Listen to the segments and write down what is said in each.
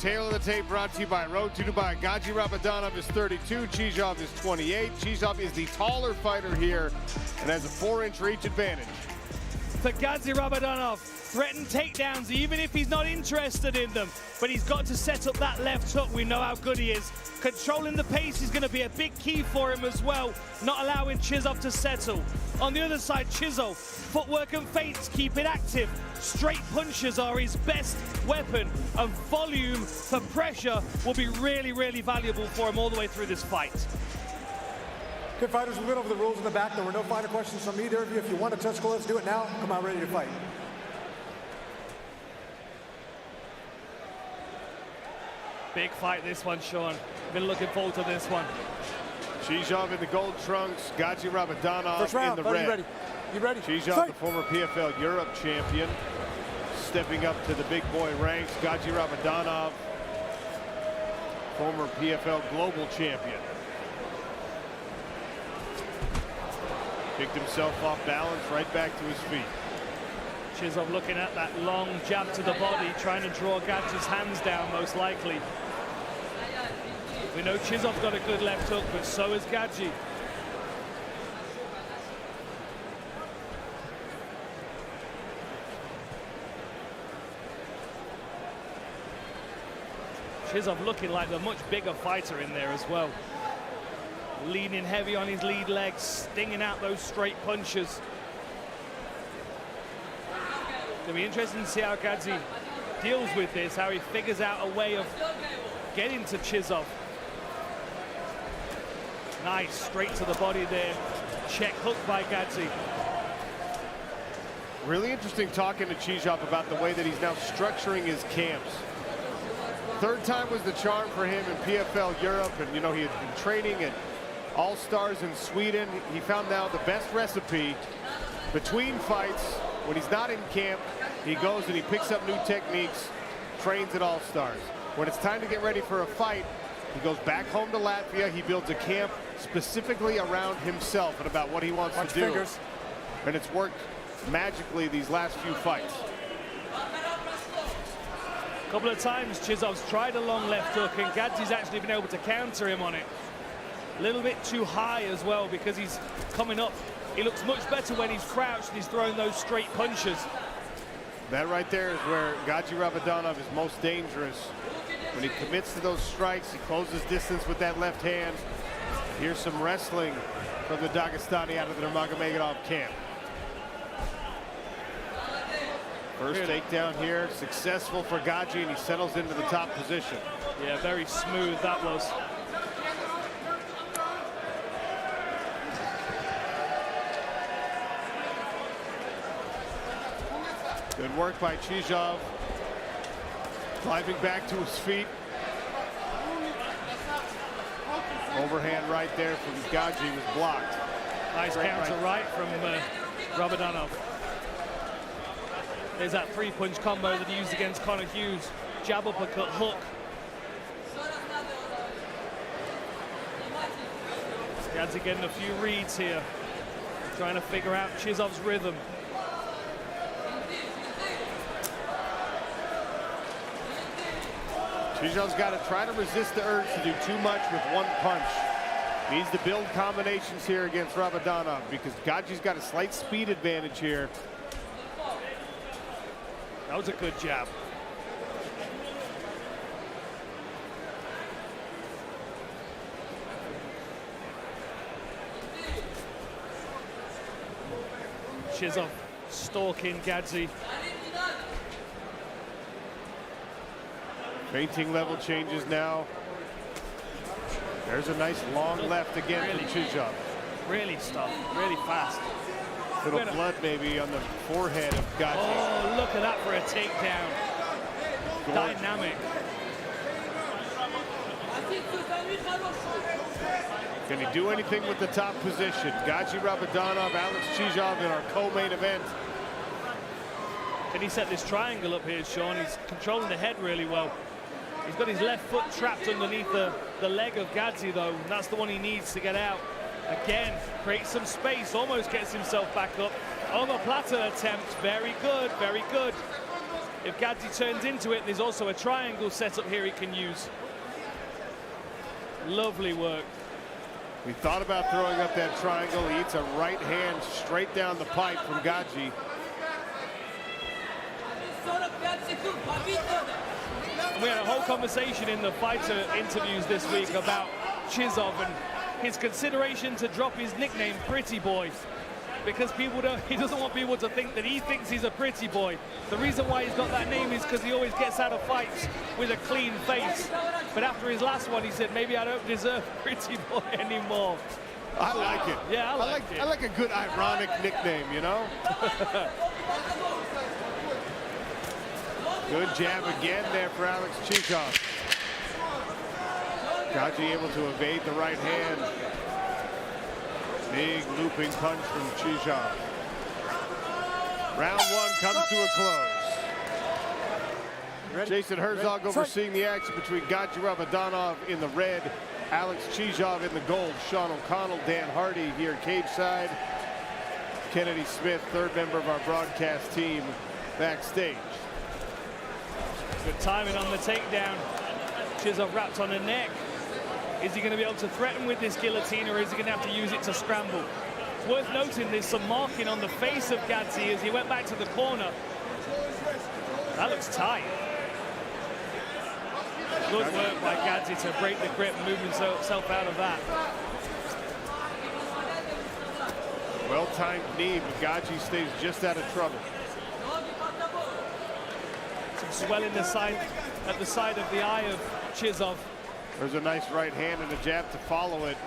Tail of the tape brought to you by Road to Dubai. Gadzhi Rabadanov is 32, Chizov is 28. Chizov is the taller fighter here and has a 4-inch reach advantage. For Gadzhi Rabadanov, threaten takedowns even if he's not interested in them, but he's got to set up that left hook. We know how good he is. Controlling the pace is going to be a big key for him as well, not allowing Chizov to settle. On the other side, Chizov, footwork and feints keep it active. Straight punches are his best weapon, and volume for pressure will be really, really valuable for him all the way through this fight. Good fighters, we went over the rules in the back. There were no fighter questions from either of you. If you want to touch goal, let's do it now. Come out ready to fight. Big fight this one, Sean. Been looking forward to this one. Chizov in the gold trunks, Gadzhi Rabadanov round, in the red. You ready? You ready? Chizov, fight. the former PFL Europe champion, stepping up to the big boy ranks. Gadzhi Rabadanov, former PFL global champion. Picked himself off balance, right back to his feet. Chizov looking at that long jab to the body, trying to draw Gadzhi's hands down, most likely. We know Chizov's got a good left hook, but so has Gadzhi. Chizov looking like the much bigger fighter in there as well. Leaning heavy on his lead legs, stinging out those straight punches. It'll be interesting to see how Gadzhi deals with this, how he figures out a way of getting to Chizov. Nice, straight to the body there. Check hook by Gadzhi. Really interesting talking to Chizov about the way that he's now structuring his camps. Third time was the charm for him in PFL Europe, and you know, he had been training at All-Stars in Sweden. He found now the best recipe between fights. When he's not in camp, he goes and he picks up new techniques, trains at All-Stars. When it's time to get ready for a fight, he goes back home to Latvia. He builds a camp specifically around himself and about what he wants to do. Fingers. And it's worked magically these last few fights. A couple of times Chizov's tried a long left hook, and Gadzhi's actually been able to counter him on it. A little bit too high as well, because he's coming up. He looks much better when he's crouched and he's throwing those straight punches. That right there is where Gadzhi Rabadanov is most dangerous. When he commits to those strikes, he closes distance with that left hand. Here's some wrestling from the Dagestani out of the Nurmagomedov camp. First takedown here, successful for Gadzhi, and he settles into the top position. Yeah, very smooth that was. Good work by Chizov. Climbing back to his feet. Overhand right there from Gadzhi was blocked. Nice counter right from Rabadanov. There's that three-punch combo that he used against Connor Hughes. Jab, uppercut, hook. Gadzhi getting a few reads here. Trying to figure out Chizov's rhythm. Chizov's got to try to resist the urge to do too much with one punch. Needs to build combinations here against Rabadanov, because Gadzhi's got a slight speed advantage here. That was a good jab. Chizov stalking Gadzhi. Feinting level changes now. There's a nice long left again from Chizov. Really stuff, really fast. Little blood maybe on the forehead of Gadzhi. Oh, look at that for a takedown. Gorgeous. Dynamic. Can he do anything with the top position? Gadzhi Rabadanov, Alex Chizov in our co-main event. Can he set this triangle up here, Sean? He's controlling the head really well. He's got his left foot trapped underneath the leg of Gadzhi, though. And that's the one he needs to get out. Again, creates some space, almost gets himself back up. Omoplata attempt, very good, very good. If Gadzhi turns into it, there's also a triangle set up here he can use. Lovely work. We thought about throwing up that triangle. He eats a right hand straight down the pipe from Gadzhi. We had a whole conversation in the fighter interviews this week about Chizov and his consideration to drop his nickname Pretty Boy, because he doesn't want people to think that he thinks he's a pretty boy. The reason why he's got that name is because he always gets out of fights with a clean face. But after his last one, he said, maybe I don't deserve Pretty Boy anymore. I like it. Yeah, I like a good ironic nickname, you know? Good jab again there for Alex Chizov. Gadzhi able to evade the right hand. Big looping punch from Chizov. Round one comes to a close. Jason Herzog overseeing the action between Gadzhi Rabadanov in the red, Alex Chizov in the gold. Sean O'Connell, Dan Hardy here cage side. Kennedy Smith, third member of our broadcast team, backstage. Good timing on the takedown. Chizov wrapped on the neck. Is he going to be able to threaten with this guillotine, or is he going to have to use it to scramble? It's worth noting there's some marking on the face of Gadzhi as he went back to the corner. That looks tight. Good work by Gadzhi to break the grip and move himself out of that. Well-timed knee, but Gadzhi stays just out of trouble. Some swelling at the side of the eye of Chizov. There's a nice right hand and a jab to follow it.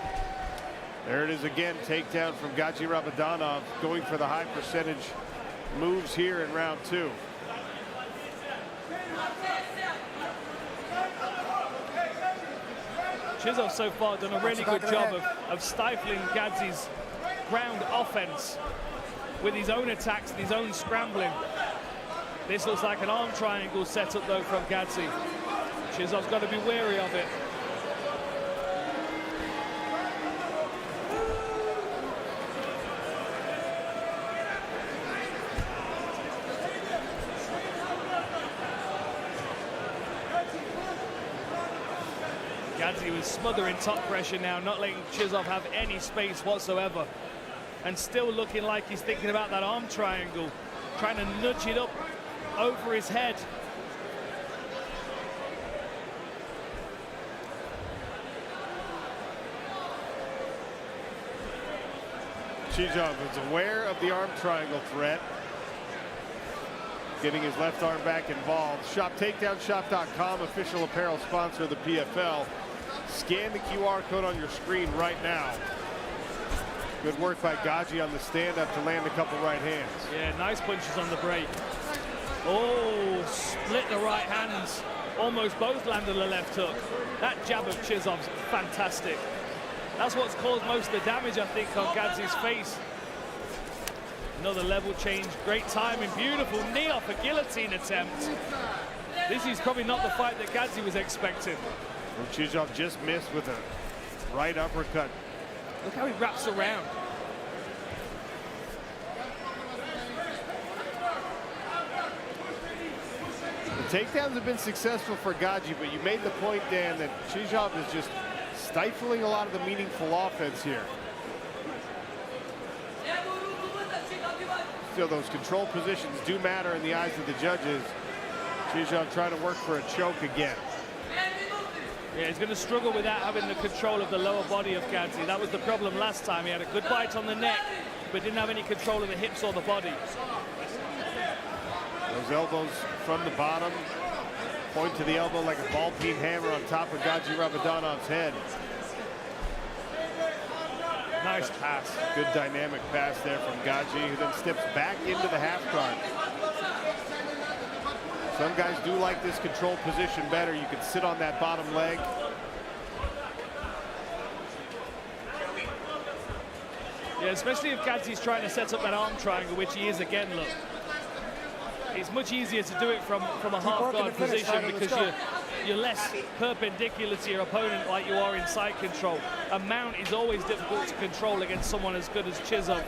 There it is again, takedown from Gadzhi Rabadanov, going for the high percentage moves here in round two. Chizov so far done a really good job of stifling Gadzhi's ground offense with his own attacks and his own scrambling. This looks like an arm triangle set up though from Gadzhi. Chizov's got to be wary of it. Gadzhi was smothering top pressure now, not letting Chizov have any space whatsoever. And still looking like he's thinking about that arm triangle, trying to nudge it up over his head. Chizov is aware of the arm triangle threat. Getting his left arm back involved. ShopTakedownShop.com, official apparel sponsor of the PFL. Scan the QR code on your screen right now. Good work by Gadzhi on the stand-up to land a couple right hands. Yeah, nice punches on the break. Oh, split the right hands. Almost both landed the left hook. That jab of Chizov's fantastic. That's what's caused most of the damage, I think, on Gadzhi's face. Another level change, great timing, beautiful knee off a guillotine attempt. This is probably not the fight that Gadzhi was expecting. Well, Chizov just missed with a right uppercut. Look how he wraps around. The takedowns have been successful for Gadzhi, but you made the point, Dan, that Chizov is just stifling a lot of the meaningful offense here. Still, those control positions do matter in the eyes of the judges. Chizov trying to work for a choke again. Yeah, he's going to struggle without having the control of the lower body of Gadzhi. That was the problem last time. He had a good bite on the neck, but didn't have any control of the hips or the body. Those elbows from the bottom. Point to the elbow like a ball-peen hammer on top of Gadzhi Rabadanov's head. Nice pass. Good dynamic pass there from Gadzhi, who then steps back into the half guard. Some guys do like this control position better. You can sit on that bottom leg. Yeah, especially if Gadzhi's trying to set up that arm triangle, which he is again, look. It's much easier to do it from a half guard position because you're less perpendicular to your opponent like you are in side control. A mount is always difficult to control against someone as good as Chizov.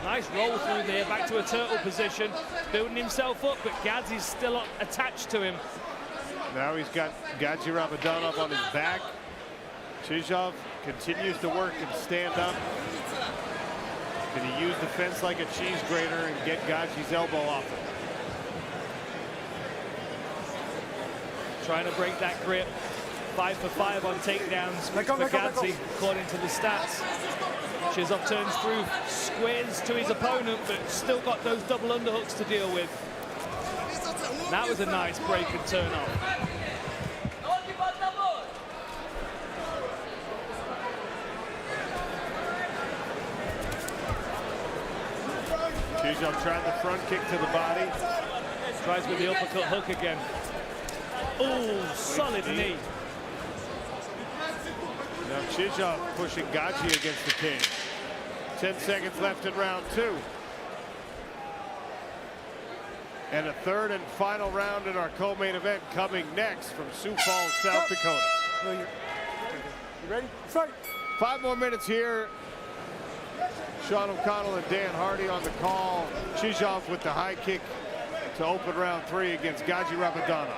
Nice roll through there, back to a turtle position. building himself up, but Gadzhi's still attached to him. Now he's got Gadzhi Rabadanov on his back. Chizov continues to work and stand up. Can he use the fence like a cheese grater and get Gadzhi's elbow off him? Trying to break that grip. 5 for 5 on takedowns for Gadzhi, according to the stats. Chizov turns through, squares to his opponent, but still got those double underhooks to deal with. That was a nice break and turn off. Chizov tried the front kick to the body. Tries with the uppercut hook again. Oh, solid knee. Now Chizov pushing Gadzhi against the cage. 10 seconds left in round 2. And a third and final round in our co-main event coming next from Sioux Falls, South Dakota. You ready? Fight. 5 more minutes here. Sean O'Connell and Dan Hardy on the call. Chizov with the high kick to open round 3 against Gadzhi Rabadanov.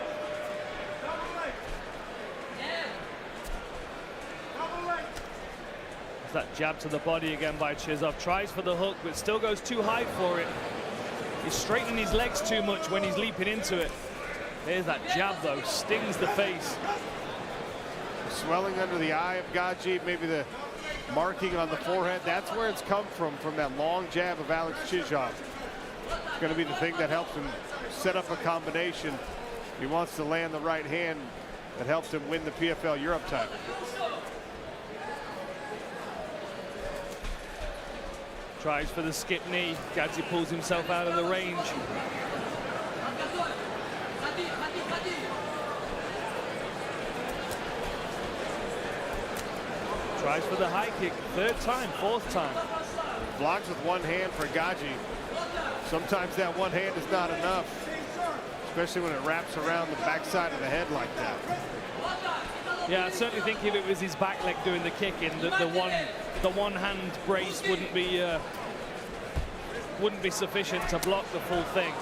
That jab to the body again by Chizov. Tries for the hook, but still goes too high for it. He's straightening his legs too much when he's leaping into it. There's that jab, though. Stings the face. Swelling under the eye of Gadzhi, maybe the marking on the forehead. That's where it's come from that long jab of Alex Chizov. It's going to be the thing that helps him set up a combination. He wants to land the right hand that helps him win the PFL Europe title. Tries for the skip knee. Gadzhi pulls himself out of the range. Tries for the high kick. 3rd time, 4th time. Blocks with one hand for Gadzhi. Sometimes that one hand is not enough, especially when it wraps around the backside of the head like that. Yeah, I certainly think if it was his back leg doing the kicking, the one hand brace wouldn't be sufficient to block the full thing.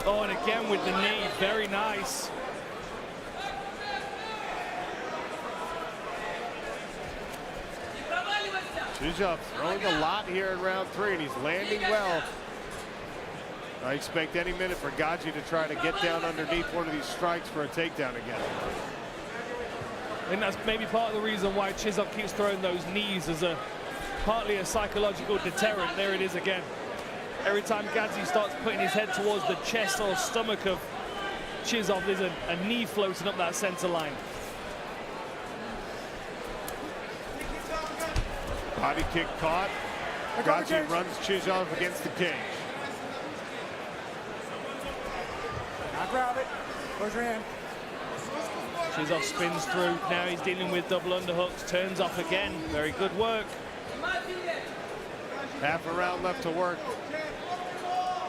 Oh, and again with the knee, very nice. Chizov throwing a lot here in round 3, and he's landing well. I expect any minute for Gadzhi to try to get down underneath one of these strikes for a takedown again. I think that's maybe part of the reason why Chizov keeps throwing those knees as partly a psychological deterrent. There it is again. Every time Gadzhi starts putting his head towards the chest or stomach of Chizov, there's a knee floating up that center line. Body kick caught. Gadzhi runs Chizov against the cage. Now grab it. Close your hand. Chizov spins through. Now he's dealing with double underhooks. Turns off again. Very good work. Half a round left to work.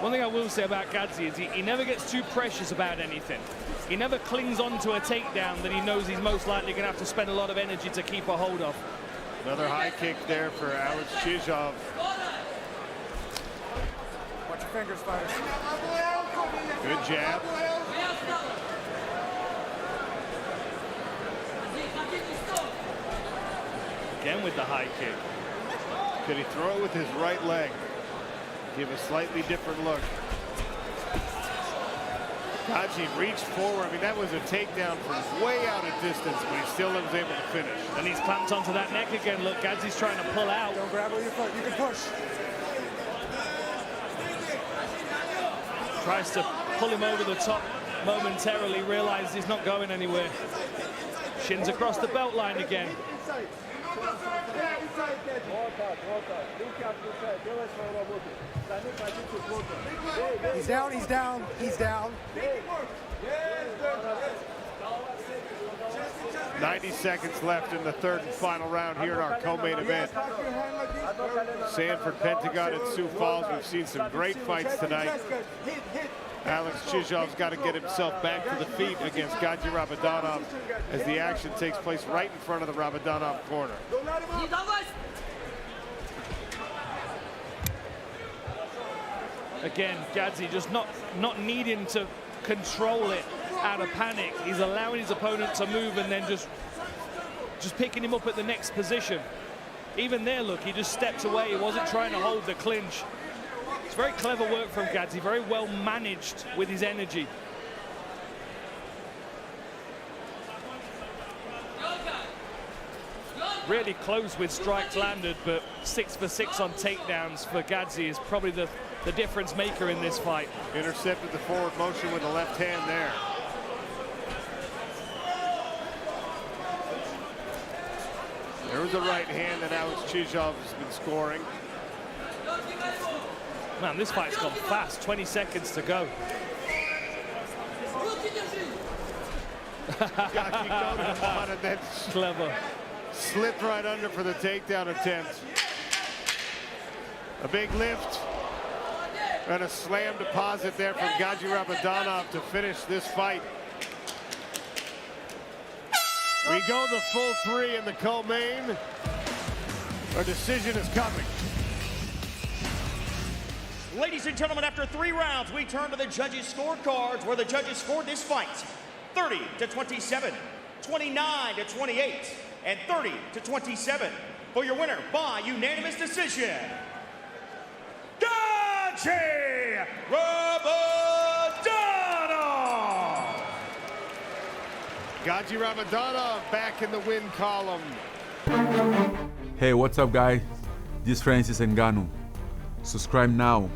One thing I will say about Gadzhi is he never gets too precious about anything. He never clings on to a takedown that he knows he's most likely going to have to spend a lot of energy to keep a hold of. Another high kick there for Alex Chizov. Watch your fingers, fighters. Good jab. Again with the high kick. Could he throw it with his right leg? Give a slightly different look. Gadzhi reached forward. I mean, that was a takedown from way out of distance, but he still was able to finish. And he's clamped onto that neck again. Look, Gadzhi's trying to pull out. Don't grab with your foot. You can push. Tries to pull him over the top momentarily, realizes he's not going anywhere. Shins across the belt line again. He's down, he's down, he's down. 90 seconds left in the 3rd and final round here in our co-main event. Sanford, Pentagon, and Sioux Falls. We've seen some great fights tonight. Alex Chizov's got to get himself back to the feet against Gadzhi Rabadanov as the action takes place right in front of the Rabadanov corner. Again, Gadzhi just not needing to control it out of panic. He's allowing his opponent to move and then just picking him up at the next position. Even there, look, he just stepped away. He wasn't trying to hold the clinch. It's very clever work from Gadzhi, very well managed with his energy. Really close with strikes landed, but 6 for 6 on takedowns for Gadzhi is probably the difference maker in this fight. Intercepted the forward motion with the left hand there. There was a right hand that Alex Chizov has been scoring. Man, this fight's gone fast. 20 seconds to go. Gadzhi goes on and then Clever. slipped right under for the takedown attempt. A big lift and a slam deposit there from Gadzhi Rabadanov to finish this fight. We go the full 3 in the co-main. A decision is coming. Ladies and gentlemen, after 3 rounds, we turn to the judges' scorecards, where the judges scored this fight 30-27, 29-28, and 30-27. For your winner by unanimous decision, Gadzhi Rabadanov! Gadzhi Rabadanov back in the win column. Hey, what's up, guys? This is Francis Ngannou. Subscribe now.